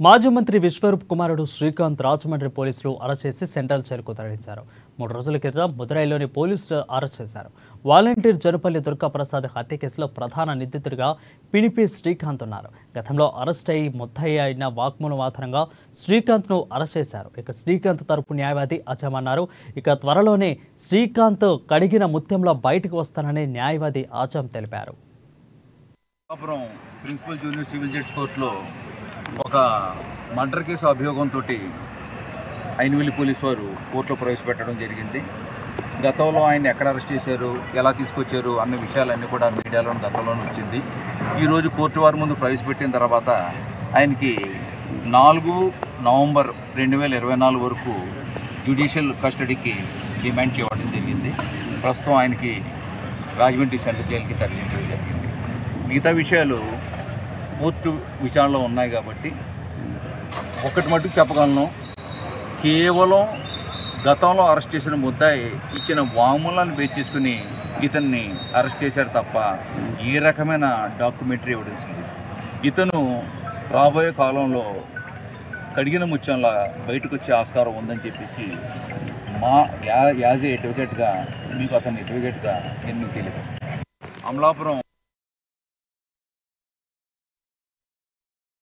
మాజీ మంత్రి విశ్వరూప్ కుమారుడు శ్రీకాంత్ రాజమండ్రి పోలీసులు అరెస్ట్ చేసి సెంట్రల్ జైలుకు తరలించారు. 3 రోజుల క్రితం ముదరైలోని పోలీసులు అరెస్ట్ చేశారు. వాలంటీర్ జనపల్లి దుర్గాప్రసాద్ హత్య కేసులో ప్రధాన నిందితుడిగా పినిపి శ్రీకాంత్ ఉన్నారు. గతంలో అరెస్ట్ అయి ముద్దాయి అయిన వాగ్మూలం ఆధారంగా శ్రీకాంత్ను అరెస్ట్ చేశారు. ఇక శ్రీకాంత్ తరపు న్యాయవాది అజమన్నారు. ఇక త్వరలోనే శ్రీకాంత్ కడిగిన ముత్యంలో బయటకు వస్తానని న్యాయవాది ఆజం తెలిపారు. ప్రిన్సిపల్ జూనియర్ సివిల్ జడ్జ్ కోర్టులో ఒక మర్డర్ కేసు అభియోగంతో ఐనవెల్లి పోలీసు వారు కోర్టులో ప్రవేశపెట్టడం జరిగింది. గతంలో ఆయన ఎక్కడ అరెస్ట్ చేశారు, ఎలా తీసుకొచ్చారు అన్న విషయాలన్నీ కూడా మీడియాలో గతంలోనే వచ్చింది. ఈరోజు కోర్టు వారి ముందు ప్రవేశపెట్టిన తర్వాత ఆయనకి 4 నవంబర్ 2024 వరకు జ్యుడిషియల్ కస్టడీకి డిమాండ్ చేయడం జరిగింది. ప్రస్తుతం ఆయనకి రాజమండ్రి సెంట్రల్ జైలుకి తరలించడం జరిగింది. మిగతా విషయాలు కోర్టు విచారణలో ఉన్నాయి కాబట్టి ఒకటి మటుకు చెప్పగలను, కేవలం గతంలో అరెస్ట్ చేసిన ముద్దాయి ఇచ్చిన వాంగ్మూలాన్ని బేస్ చేసుకుని ఇతన్ని అరెస్ట్ చేశారు తప్ప ఏ రకమైన డాక్యుమెంటరీ ఎవిడెన్స్ లేదు. ఇతను రాబోయే కాలంలో కడిగిన ముత్యంలా బయటకు వచ్చే ఆస్కారం ఉందని చెప్పేసి యాజ్ ఏ అడ్వకేట్గా మీకు అతన్ని అడ్వకేట్గా నేను మీకు తెలియజేస్తాను. అమలాపురం